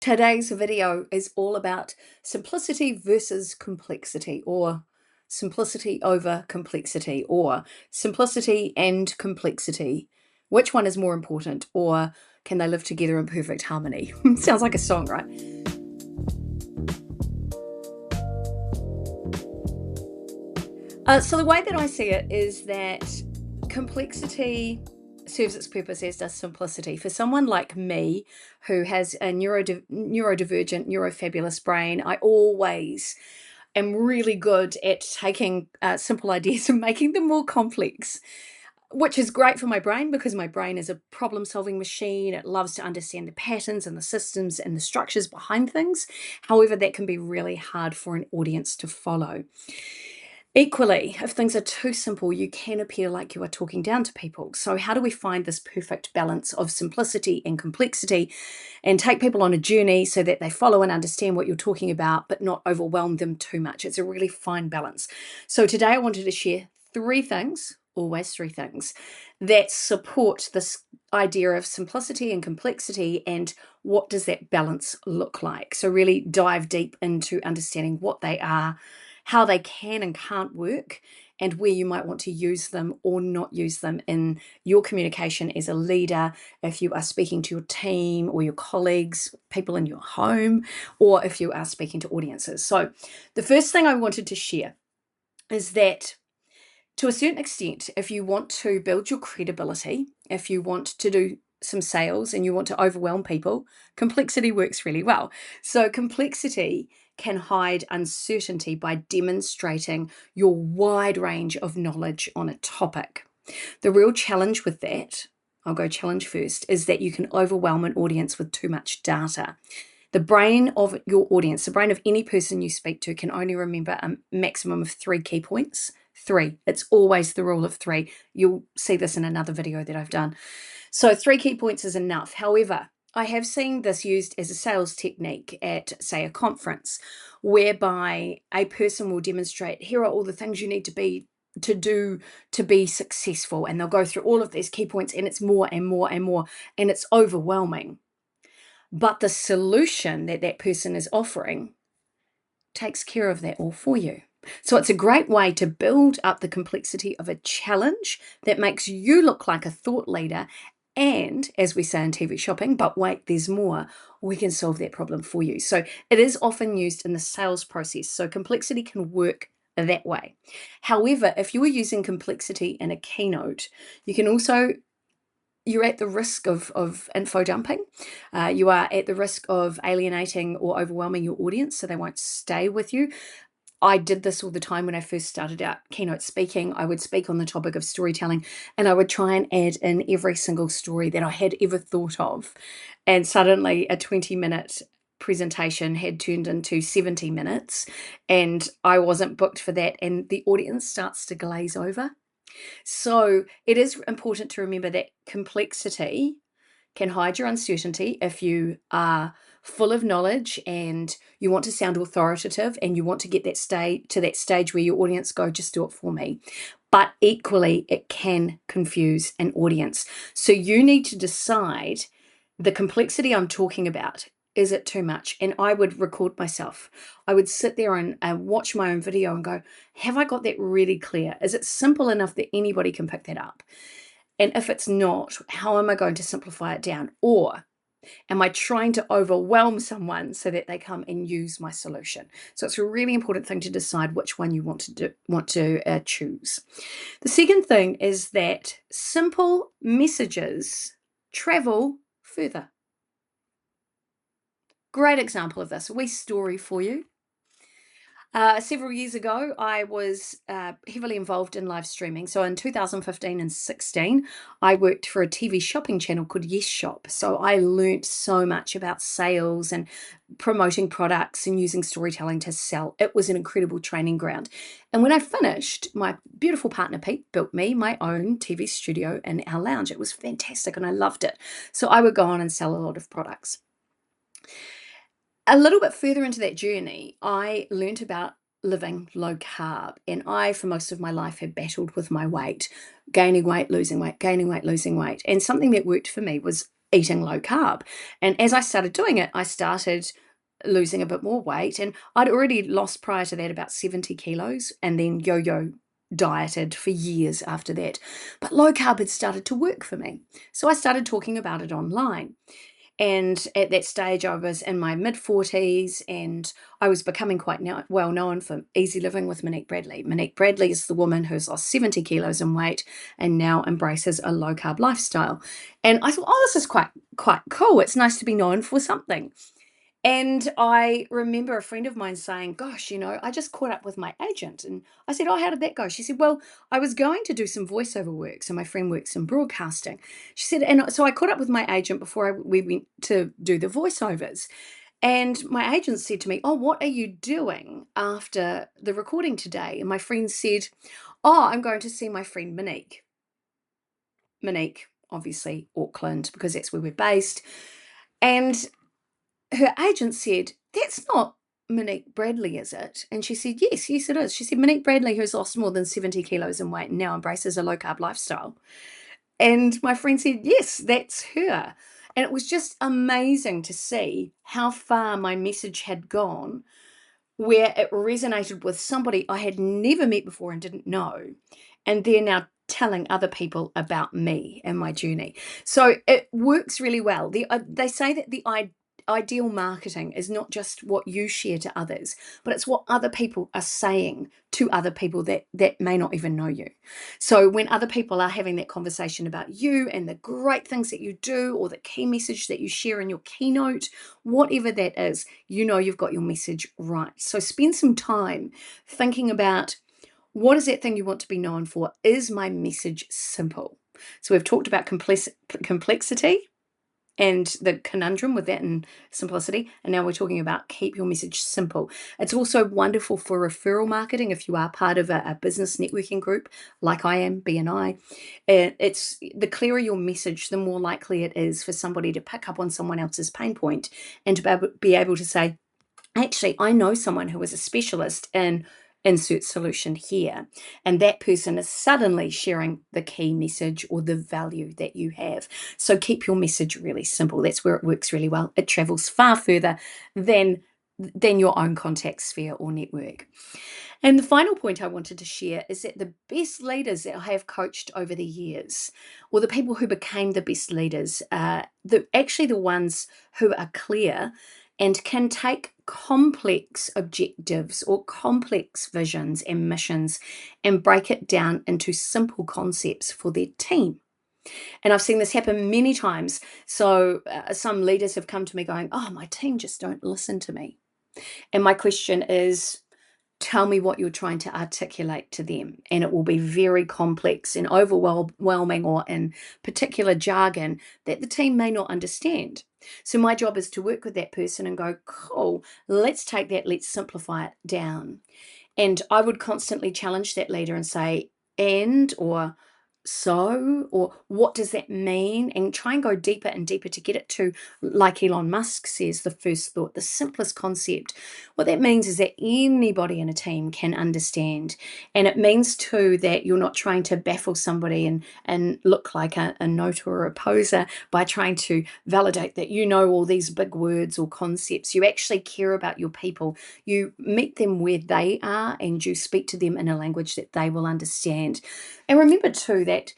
Today's video is all about simplicity versus complexity, or simplicity over complexity, or simplicity and complexity. Which one is more important, or can they live together in perfect harmony? Sounds like a song, right? So the way that I see it is that complexity serves its purpose, as does simplicity. For someone like me who has a neurodivergent, neurofabulous brain, I always am really good at taking simple ideas and making them more complex, which is great for my brain because my brain is a problem solving machine. It loves to understand the patterns and the systems and the structures behind things. However, that can be really hard for an audience to follow. Equally, if things are too simple, you can appear like you are talking down to people. So, how do we find this perfect balance of simplicity and complexity and take people on a journey so that they follow and understand what you're talking about, but not overwhelm them too much? It's a really fine balance. So, today I wanted to share three things, always three things, that support this idea of simplicity and complexity and what does that balance look like. So, really dive deep into understanding what they are, how they can and can't work, and where you might want to use them or not use them in your communication as a leader, if you are speaking to your team or your colleagues, people in your home, or if you are speaking to audiences. So, the first thing I wanted to share is that to a certain extent, if you want to build your credibility, if you want to do some sales and you want to overwhelm people, complexity works really well. So, complexity can hide uncertainty by demonstrating your wide range of knowledge on a topic. The real challenge with that, I'll go challenge first, is that you can overwhelm an audience with too much data. The brain of your audience, the brain of any person you speak to, can only remember a maximum of 3 key points. 3. It's always the rule of 3. You'll see this in another video that I've done. So 3 key points is enough. However, I have seen this used as a sales technique at, say, a conference, whereby a person will demonstrate, here are all the things you need to do to be successful. And they'll go through all of these key points, and it's more and more and more, and it's overwhelming. But the solution that that person is offering takes care of that all for you. So it's a great way to build up the complexity of a challenge that makes you look like a thought leader. And as we say in TV shopping, but wait, there's more. We can solve that problem for you. So it is often used in the sales process. So complexity can work that way. However, if you are using complexity in a keynote, you can also you're at the risk of info dumping. You are at the risk of alienating or overwhelming your audience so they won't stay with you. I did this all the time when I first started out keynote speaking. I would speak on the topic of storytelling, and I would try and add in every single story that I had ever thought of. And suddenly a 20-minute presentation had turned into 70 minutes, and I wasn't booked for that, and the audience starts to glaze over. So it is important to remember that complexity can hide your uncertainty if you are full of knowledge and you want to sound authoritative and you want to get that stage where your audience go, just do it for me. But equally, it can confuse an audience. So you need to decide the complexity I'm talking about. Is it too much? And I would record myself. I would sit there and watch my own video and go, have I got that really clear? Is it simple enough that anybody can pick that up? And if it's not, how am I going to simplify it down? Or am I trying to overwhelm someone so that they come and use my solution? So it's a really important thing to decide which one you want to choose. The second thing is that simple messages travel further. Great example of this, a wee story for you. Several years ago, I was heavily involved in live streaming. So in 2015 and 16, I worked for a TV shopping channel called Yes Shop. So I learnt so much about sales and promoting products and using storytelling to sell. It was an incredible training ground. And when I finished, my beautiful partner Pete built me my own TV studio in our lounge. It was fantastic and I loved it. So I would go on and sell a lot of products. A little bit further into that journey, I learnt about living low carb, and I, for most of my life, had battled with my weight, gaining weight, losing weight, gaining weight, losing weight. And something that worked for me was eating low carb. And as I started doing it, I started losing a bit more weight. And I'd already lost prior to that about 70 kilos and then yo-yo dieted for years after that. But low carb had started to work for me. So I started talking about it online. And at that stage, I was in my mid 40s and I was becoming quite well known for easy living with Monique Bradley. Monique Bradley is the woman who's lost 70 kilos in weight and now embraces a low carb lifestyle. And I thought, oh, this is quite cool. It's nice to be known for something. And I remember a friend of mine saying, gosh, I just caught up with my agent. And I said, oh, how did that go? She said, well, I was going to do some voiceover work. So my friend works in broadcasting. She said, and so I caught up with my agent before we went to do the voiceovers. And my agent said to me, oh, what are you doing after the recording today? And my friend said, oh, I'm going to see my friend Monique. Monique, obviously, Auckland, because that's where we're based. And her agent said, that's not Monique Bradley, is it? And she said, yes, it is. She said, Monique Bradley, who's lost more than 70 kilos in weight and now embraces a low carb lifestyle. And my friend said, yes, that's her. And it was just amazing to see how far my message had gone, where it resonated with somebody I had never met before and didn't know. And they're now telling other people about me and my journey. So it works really well. They say that the ideal marketing is not just what you share to others, but it's what other people are saying to other people that may not even know you. So when other people are having that conversation about you and the great things that you do or the key message that you share in your keynote, whatever that is, you've got your message right. So spend some time thinking about, what is that thing you want to be known for? Is my message simple? So we've talked about complexity and the conundrum with that and simplicity. And now we're talking about keep your message simple. It's also wonderful for referral marketing if you are part of a business networking group like I am, BNI. It's the clearer your message, the more likely it is for somebody to pick up on someone else's pain point and to be able to say, actually, I know someone who is a specialist in insert solution here, and that person is suddenly sharing the key message or the value that you have. So keep your message really simple. That's where it works really well. It travels far further than your own contact sphere or network. And the final point I wanted to share is that the best leaders that I have coached over the years, or the people who became the best leaders, actually the ones who are clear and can take complex objectives or complex visions and missions and break it down into simple concepts for their team. And I've seen this happen many times. So some leaders have come to me going, oh, my team just don't listen to me. And my question is, tell me what you're trying to articulate to them. And it will be very complex and overwhelming or in particular jargon that the team may not understand. So my job is to work with that person and go, cool, let's take that, let's simplify it down. And I would constantly challenge that leader and say, or so, or what does that mean? And try and go deeper and deeper to get it to, like Elon Musk says, the first thought, the simplest concept. What that means is that anybody in a team can understand. And it means too that you're not trying to baffle somebody and look like a note or a poser by trying to validate that you know all these big words or concepts. You actually care about your people. You meet them where they are and you speak to them in a language that they will understand. And remember too that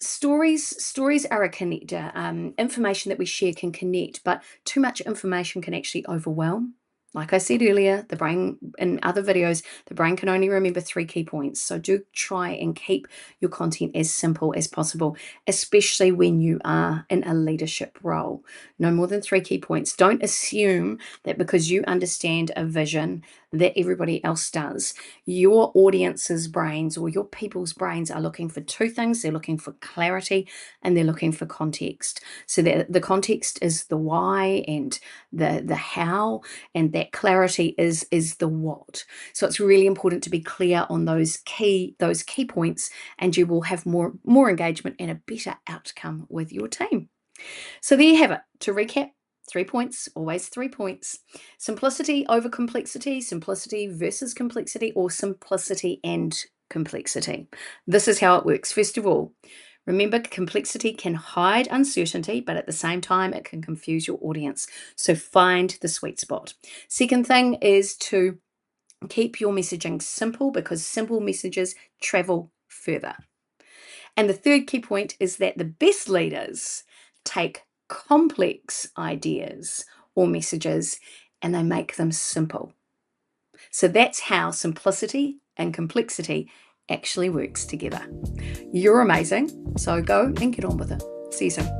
stories are a connector. Information that we share can connect, but too much information can actually overwhelm. Like I said earlier, the brain, in other videos, the brain can only remember 3 key points. So do try and keep your content as simple as possible, especially when you are in a leadership role. No more than 3 key points. Don't assume that because you understand a vision that everybody else does. Your audience's brains or your people's brains are looking for 2 things. They're looking for clarity and they're looking for context. So the context is the why and the how, and that clarity is the what. So it's really important to be clear on those key points, and you will have more engagement and a better outcome with your team. So there you have it. To recap, 3 points, always 3 points. Simplicity over complexity, simplicity versus complexity, or simplicity and complexity. This is how it works. First of all, Remember, complexity can hide uncertainty, but at the same time, it can confuse your audience. So find the sweet spot. Second thing is to keep your messaging simple, because simple messages travel further. And the third key point is that the best leaders take complex ideas or messages and they make them simple. So that's how simplicity and complexity actually works together. You're amazing, so go and get on with it. See you soon.